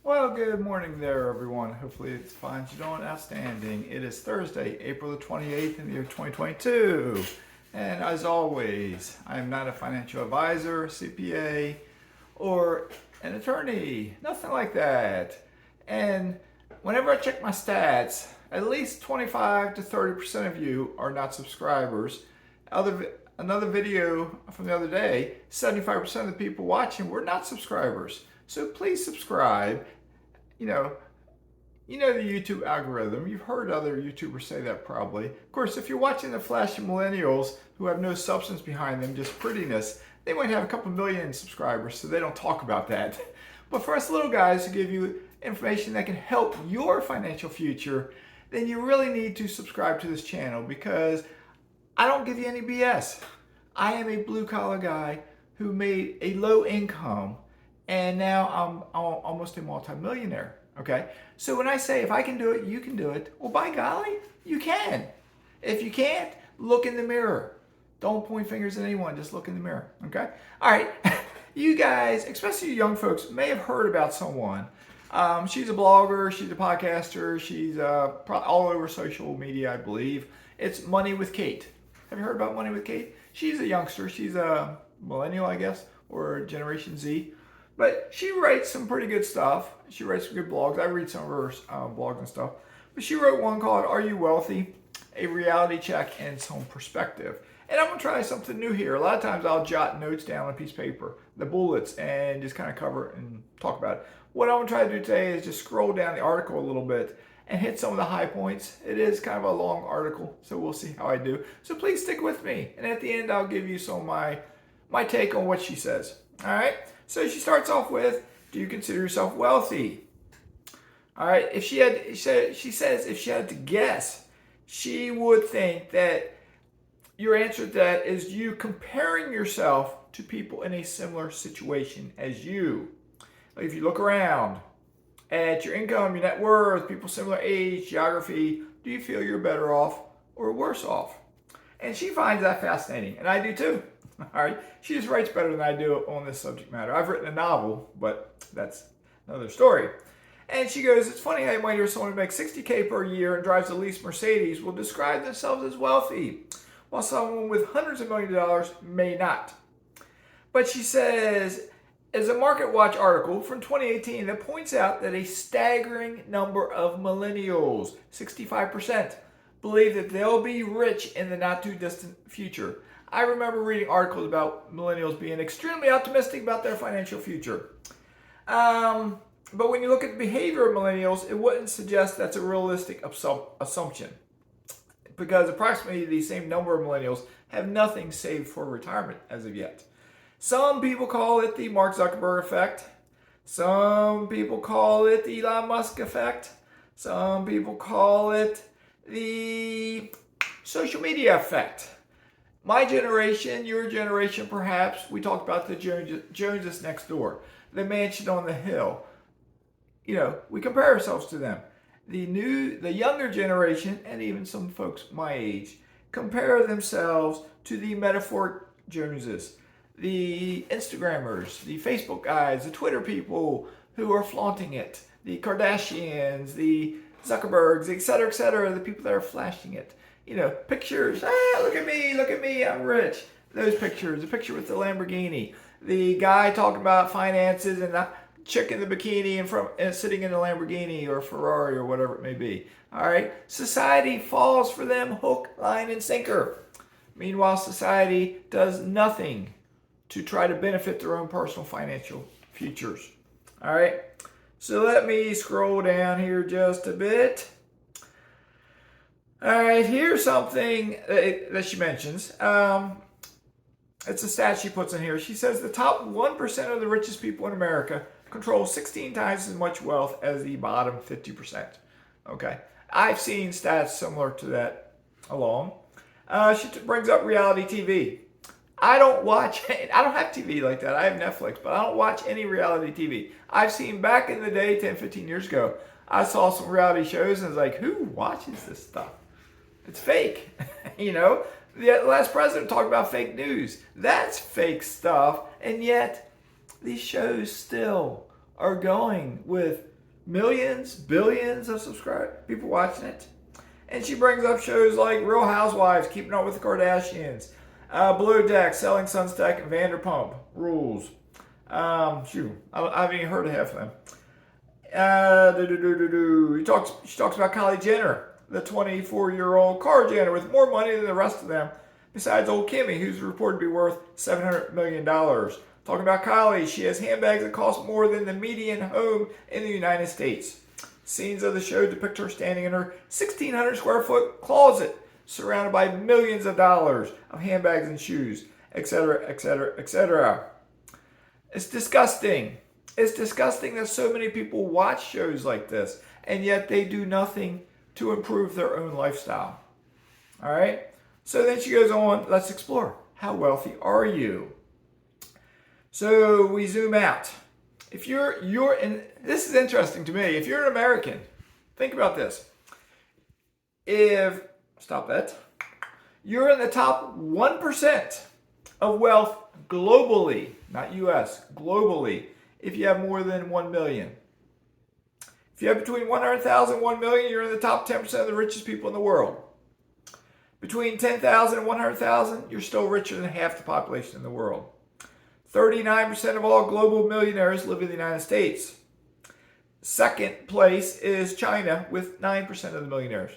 Well, good morning there, everyone. Hopefully it finds you doing outstanding. It is Thursday, April the 28th in the year 2022. And as always, I am not a financial advisor, CPA, or an attorney. Nothing like that. And whenever I check my stats, at least 25 to 30% of you are not subscribers. Another video from the other day, 75% of the people watching were not subscribers. So please subscribe. You know the YouTube algorithm. You've heard other YouTubers say that probably. Of course, if you're watching the flashy millennials who have no substance behind them, just prettiness, they might have a couple million subscribers, so they don't talk about that. But for us little guys who give you information that can help your financial future, then you really need to subscribe to this channel because I don't give you any BS. I am a blue collar guy who made a low income and now I'm almost a multimillionaire, okay? So when I say if I can do it, you can do it, well, by golly, you can. If you can't, look in the mirror. Don't point fingers at anyone, just look in the mirror, okay? All right, you guys, especially you young folks, may have heard about someone. She's a blogger, she's a podcaster, she's all over social media, I believe. It's Money with Kate. Have you heard about Money with Kate? She's a youngster, she's a millennial, I guess, or Generation Z. But she writes some pretty good stuff. She writes some good blogs. I read some of her blogs and stuff. But she wrote one called Are You Wealthy? A Reality Check and Some Perspective. And I'm going to try something new here. A lot of times I'll jot notes down on a piece of paper, the bullets, and just kind of cover it and talk about it. What I'm going to try to do today is just scroll down the article a little bit and hit some of the high points. It is kind of a long article, so we'll see how I do. So please stick with me. And at the end, I'll give you some of my take on what she says. All right? So she starts off with, do you consider yourself wealthy? All right, she says if she had to guess, she would think that your answer to that is you comparing yourself to people in a similar situation as you. Like if you look around at your income, your net worth, people similar age, geography, do you feel you're better off or worse off? And she finds that fascinating, and I do too. All right, she just writes better than I do on this subject matter. I've written a novel, but that's another story. And she goes, it's funny how you might hear someone who makes $60K per year and drives the least Mercedes will describe themselves as wealthy, while someone with hundreds of millions of dollars may not. But she says, as a Market Watch article from 2018 that points out that a staggering number of millennials, 65%, believe that they'll be rich in the not too distant future. I remember reading articles about millennials being extremely optimistic about their financial future. But when you look at the behavior of millennials, it wouldn't suggest that's a realistic assumption. Because approximately the same number of millennials have nothing saved for retirement as of yet. Some people call it the Mark Zuckerberg effect. Some people call it the Elon Musk effect. Some people call it the social media effect. My generation, your generation perhaps, we talked about the Joneses next door, the mansion on the hill. You know, we compare ourselves to them. The younger generation, and even some folks my age, compare themselves to the metaphoric Joneses, the Instagrammers, the Facebook guys, the Twitter people who are flaunting it, the Kardashians, the Zuckerbergs, etc., the people that are flashing it. You know, pictures, look at me, I'm rich. Those pictures, the picture with the Lamborghini, the guy talking about finances and the chick in the bikini and sitting in a Lamborghini or Ferrari or whatever it may be. All right, society falls for them hook, line, and sinker. Meanwhile, society does nothing to try to benefit their own personal financial futures. All right, so let me scroll down here just a bit. All right, here's something that she mentions. It's a stat she puts in here. She says the top 1% of the richest people in America control 16 times as much wealth as the bottom 50%. Okay, I've seen stats similar to that along. She brings up reality TV. I don't have TV like that. I have Netflix, but I don't watch any reality TV. I've seen back in the day, 10, 15 years ago, I saw some reality shows and I was like, who watches this stuff? It's fake. You know, the last president talked about fake news. That's fake stuff. And yet these shows still are going with millions, billions of people watching it. And she brings up shows like Real Housewives, Keeping Up with the Kardashians, Below Deck, Selling Sunstack, and Vanderpump Rules. I haven't even heard of half of them. She talks about Kylie Jenner, the 24-year-old car Jenner with more money than the rest of them, besides old Kimmy, who's reported to be worth $700 million. Talking about Kylie, she has handbags that cost more than the median home in the United States. Scenes of the show depict her standing in her 1,600 square foot closet, surrounded by millions of dollars of handbags and shoes, etc., etc., etc. It's disgusting. It's disgusting that so many people watch shows like this, and yet they do nothing to improve their own lifestyle. All right? So then she goes on, let's explore. How wealthy are you? So we zoom out. If you're in, this is interesting to me. If you're an American, think about this. You're in the top 1% of wealth globally, not US, globally, if you have more than 1 million. If you have between 100,000 and 1 million, you're in the top 10% of the richest people in the world. Between 10,000 and 100,000, you're still richer than half the population in the world. 39% of all global millionaires live in the United States. Second place is China with 9% of the millionaires.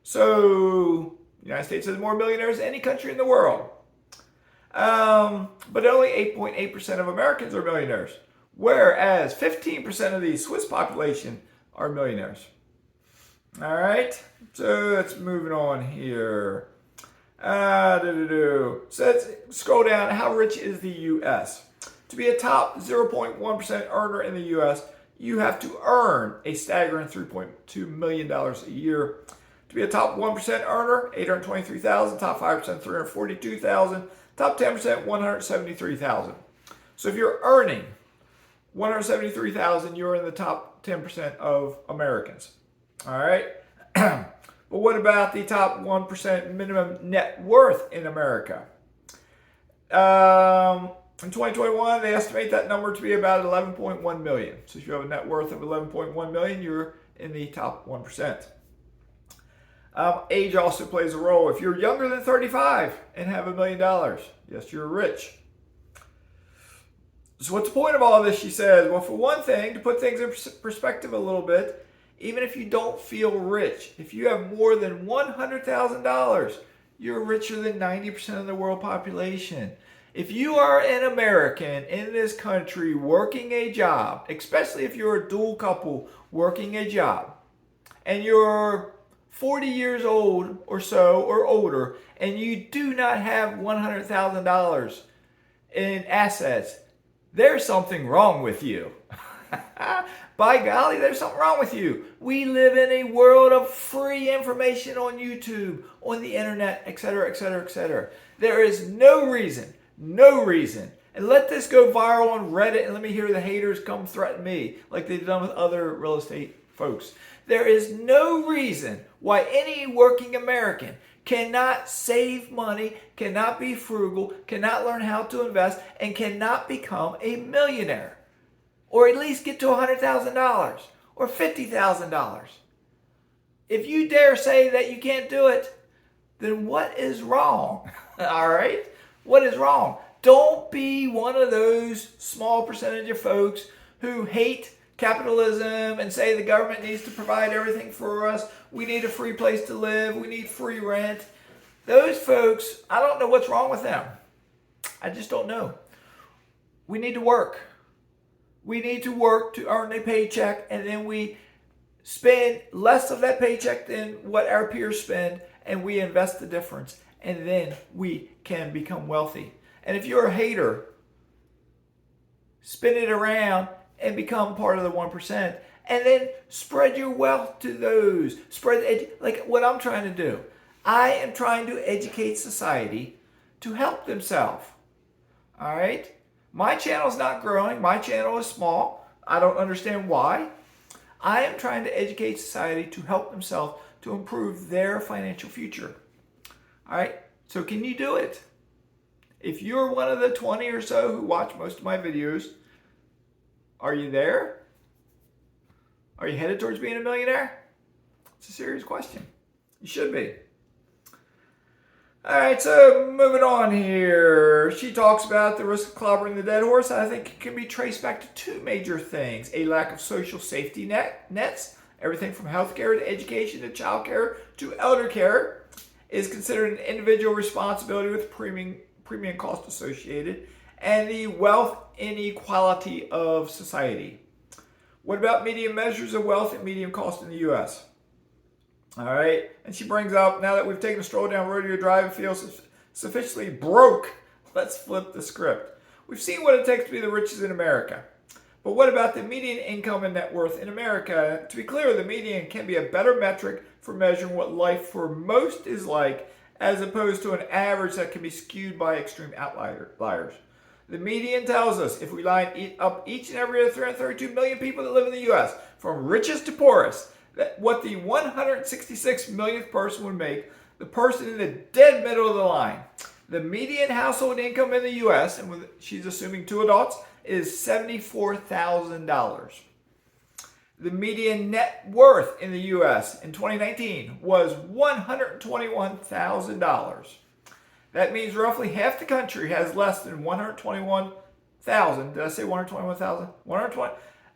So the United States has more millionaires than any country in the world. But only 8.8% of Americans are millionaires, whereas 15% of the Swiss population are millionaires. All right, so let's move on here. So let's scroll down. How rich is the U.S.? To be a top 0.1% earner in the U.S., you have to earn a staggering $3.2 million a year. To be a top 1% earner, $823,000. Top 5%, $342,000. Top 10%, $173,000. So if you're earning $173,000, you're in the top 10% of Americans. All right. But what about the top 1% minimum net worth in America? In 2021, they estimate that number to be about 11.1 million. So if you have a net worth of 11.1 million, you're in the top 1%. Age also plays a role. If you're younger than 35 and have $1 million, yes, you're rich. So what's the point of all this, she says? Well, for one thing, to put things in perspective a little bit, even if you don't feel rich, if you have more than $100,000, you're richer than 90% of the world population. If you are an American in this country working a job, especially if you're a dual couple working a job, and you're 40 years old or so or older, and you do not have $100,000 in assets, there's something wrong with you. By golly, there's something wrong with you. We live in a world of free information on YouTube, on the internet, etc., etc., etc. There is no reason, and let this go viral on Reddit and let me hear the haters come threaten me like they've done with other real estate folks. There is no reason why any working American cannot save money, cannot be frugal, cannot learn how to invest, and cannot become a millionaire. Or at least get to $100,000 or $50,000. If you dare say that you can't do it, then what is wrong? All right? What is wrong? Don't be one of those small percentage of folks who hate capitalism and say the government needs to provide everything for us. We need a free place to live. We need free rent. Those folks, I don't know what's wrong with them. I just don't know. We need to work. We need to work to earn a paycheck, and then we spend less of that paycheck than what our peers spend, and we invest the difference, and then we can become wealthy. And if you're a hater, spin it around and become part of the 1%, and then spread your wealth to those. Like what I'm trying to do. I am trying to educate society to help themselves. All right? My channel is not growing. My channel is small. I don't understand why. I am trying to educate society to help themselves to improve their financial future. All right? So can you do it? If you're one of the 20 or so who watch most of my videos, are you there? Are you headed towards being a millionaire? It's a serious question. You should be. All right, so moving on here. She talks about the risk of clobbering the dead horse. I think it can be traced back to two major things. A lack of social safety nets, everything from healthcare to education to childcare to elder care, is considered an individual responsibility with premium cost associated, and the wealth inequality of society. What about median measures of wealth and median cost in the U.S.? All right, and she brings up, now that we've taken a stroll down Rodeo Drive and feel sufficiently broke, let's flip the script. We've seen what it takes to be the richest in America. But what about the median income and net worth in America? To be clear, the median can be a better metric for measuring what life for most is like, as opposed to an average that can be skewed by extreme outliers. The median tells us, if we line up each and every 332 million people that live in the U.S., from richest to poorest, that what the 166 millionth person would make, the person in the dead middle of the line. The median household income in the U.S., and she's assuming 2 adults, is $74,000. The median net worth in the U.S. in 2019 was $121,000. That means roughly half the country has less than $121,000. Did I say 121,000? 120.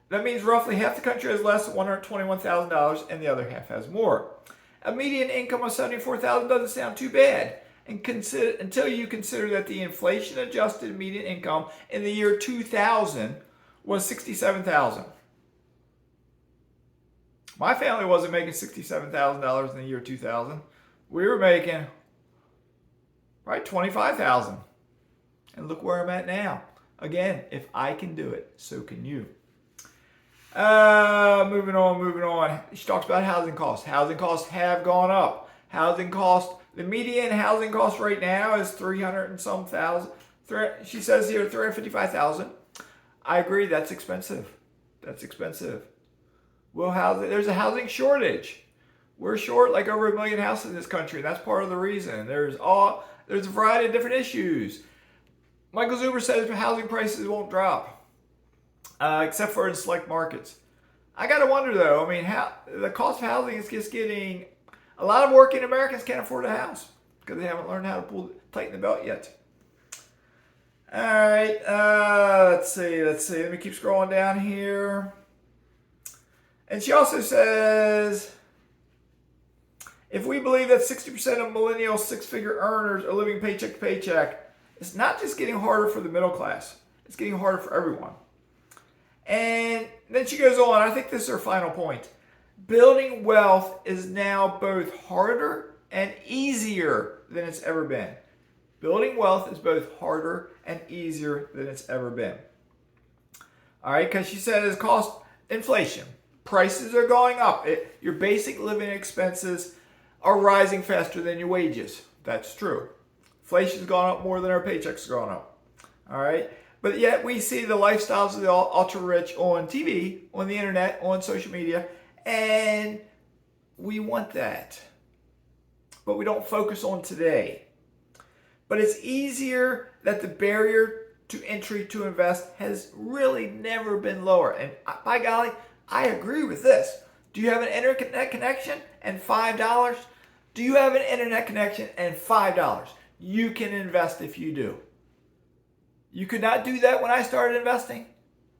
That means roughly half the country has less than $121,000 and the other half has more. A median income of $74,000 doesn't sound too bad until you consider that the inflation-adjusted median income in the year 2000 was $67,000. My family wasn't making $67,000 in the year 2000. We were making right $25,000. And look where I'm at now. Again, if I can do it, so can you. Moving on. She talks about housing costs. Housing costs have gone up. The median housing cost right now is 300 and some thousand. She says here 355,000. I agree, that's expensive. There's a housing shortage. We're short like over 1 million houses in this country. That's part of the reason. There's a variety of different issues. Michael Zuber says housing prices won't drop. Except for in select markets. I got to wonder though, the cost of housing is just getting, a lot of working Americans can't afford a house because they haven't learned how to tighten the belt yet. All right, let's see. Let me keep scrolling down here. And she also says, if we believe that 60% of millennial six-figure earners are living paycheck to paycheck, it's not just getting harder for the middle class, it's getting harder for everyone. And then she goes on, I think this is her final point. Building wealth is now both harder and easier than it's ever been. Building wealth is both harder and easier than it's ever been. All right, because she says cost inflation. Prices are going up. Your basic living expenses are rising faster than your wages. That's true. Inflation's gone up more than our paychecks are going up. All right. But yet we see the lifestyles of the ultra rich on TV, on the internet, on social media, and we want that. But we don't focus on today. But it's easier that the barrier to entry to invest has really never been lower. And by golly, I agree with this. Do you have an internet connection and $5? Do you have an internet connection and $5? You can invest if you do. You could not do that when I started investing.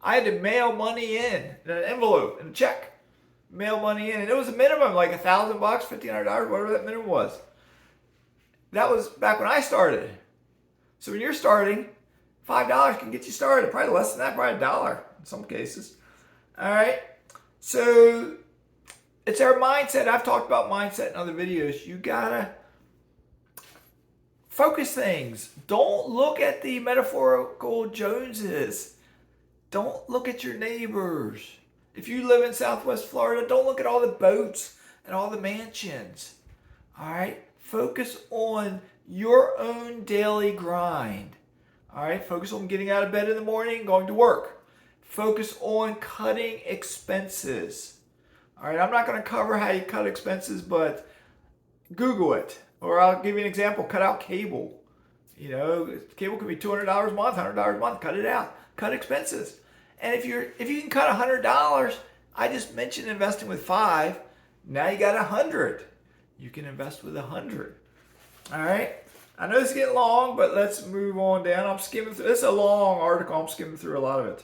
I had to mail money in an envelope, in a check. Mail money in. And it was a minimum, like $1,000, $1,500, whatever that minimum was. That was back when I started. So when you're starting, $5 can get you started. Probably less than that, probably $1 in some cases. All right. So it's our mindset. I've talked about mindset in other videos. You gotta focus things. Don't look at the metaphorical Joneses. Don't look at your neighbors. If you live in Southwest Florida, don't look at all the boats and all the mansions. All right? Focus on your own daily grind. All right? Focus on getting out of bed in the morning and going to work. Focus on cutting expenses. All right? I'm not going to cover how you cut expenses, but Google it. Or I'll give you an example. Cut out cable. You know, cable could be $200 a month, $100 a month. Cut it out. Cut expenses. And if you can cut $100, I just mentioned investing with 5. Now you got 100. You can invest with 100. All right. I know it's getting long, but let's move on down. I'm skimming through. This is a long article. I'm skimming through a lot of it.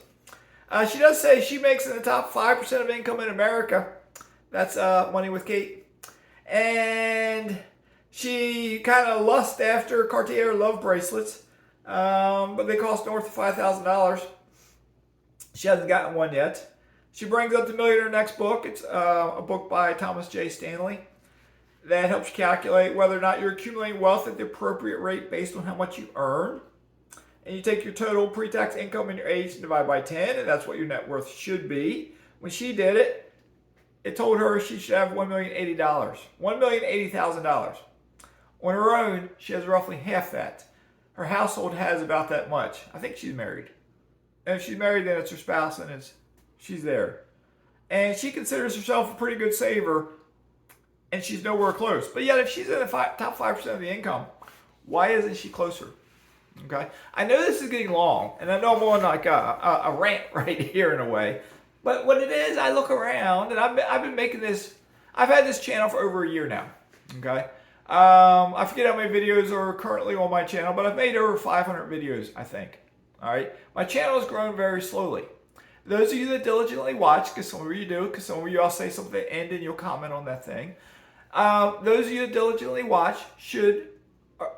She does say she makes in the top 5% of income in America. That's Money with Kate. And she kind of lusts after Cartier love bracelets, but they cost north of $5,000. She hasn't gotten one yet. She brings up the Millionaire Next book. It's a book by Thomas J. Stanley that helps you calculate whether or not you're accumulating wealth at the appropriate rate based on how much you earn. And you take your total pre-tax income and your age and divide by 10, and that's what your net worth should be. When she did it, it told her she should have $1,080,000, $1,080,000. On her own, she has roughly half that. Her household has about that much. I think she's married. And if she's married, then it's her spouse, and she's there. And she considers herself a pretty good saver, and she's nowhere close. But yet, if she's in the top 5% of the income, why isn't she closer? Okay, I know this is getting long, and I know I'm on like a rant right here in a way. But what it is, I look around, and I've been making this. I've had this channel for over a year now. Okay, I forget how many videos are currently on my channel, but I've made over 500 videos, I think. All right, my channel has grown very slowly. Those of you that diligently watch, because some of you do, because some of you I'll say something at the end and you'll comment on that thing. Those of you that diligently watch should,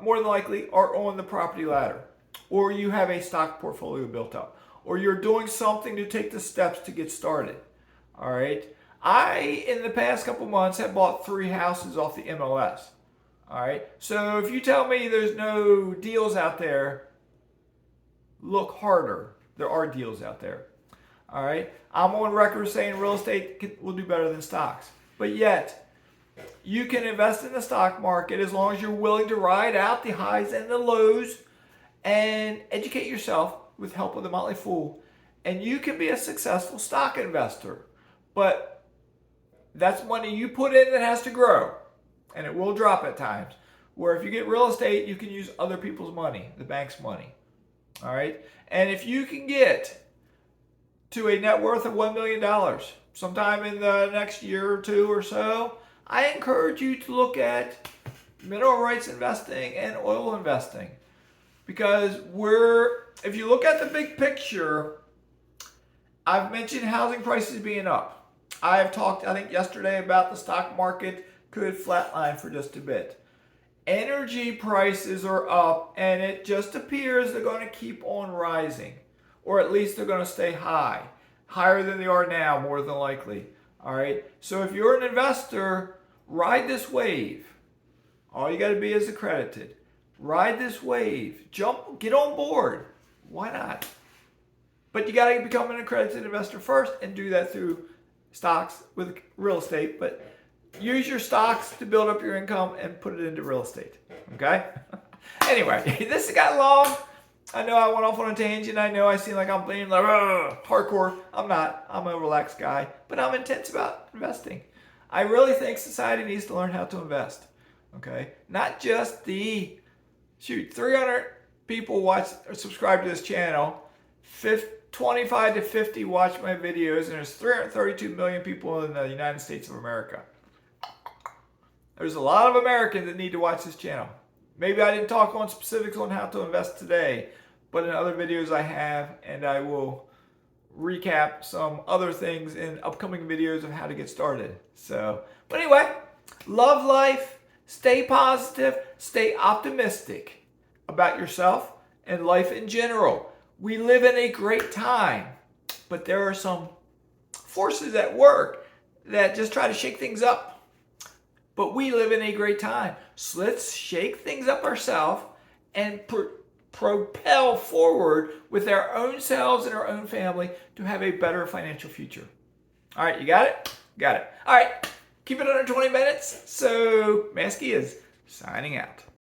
more than likely, are on the property ladder, or you have a stock portfolio built up, or you're doing something to take the steps to get started. All right. I, in the past couple months, have bought 3 houses off the MLS. All right. So if you tell me there's no deals out there, look harder. There are deals out there. All right. I'm on record saying real estate will do better than stocks, but yet you can invest in the stock market as long as you're willing to ride out the highs and the lows and educate yourself with help of the Motley Fool. And you can be a successful stock investor. But that's money you put in that has to grow. And it will drop at times. Where if you get real estate, you can use other people's money, the bank's money. All right? And if you can get to a net worth of $1 million sometime in the next year or two or so, I encourage you to look at mineral rights investing and oil investing. Because if you look at the big picture, I've mentioned housing prices being up. I have talked, I think yesterday, about the stock market could flatline for just a bit. Energy prices are up, and it just appears they're going to keep on rising. Or at least they're going to stay high. Higher than they are now, more than likely. All right? So if you're an investor, ride this wave. All you got to be is accredited. Ride this wave. Jump, get on board. Why not? But you got to become an accredited investor first and do that through stocks with real estate. But use your stocks to build up your income and put it into real estate. Okay? Anyway, this has got long. I know I went off on a tangent. I know I seem like I'm being like hardcore. I'm not. I'm a relaxed guy. But I'm intense about investing. I really think society needs to learn how to invest. Okay? Not just 300 people watch or subscribe to this channel. 25 to 50 watch my videos, and there's 332 million people in the United States of America. There's a lot of Americans that need to watch this channel. Maybe I didn't talk on specifics on how to invest today, but in other videos I have, and I will recap some other things in upcoming videos of how to get started. So, but anyway, love life, stay positive, stay optimistic about yourself and life in general. We live in a great time, but there are some forces at work that just try to shake things up. But we live in a great time. So let's shake things up ourselves and propel forward with our own selves and our own family to have a better financial future. All right, you got it? Got it. All right, keep it under 20 minutes. So Mazske is signing out.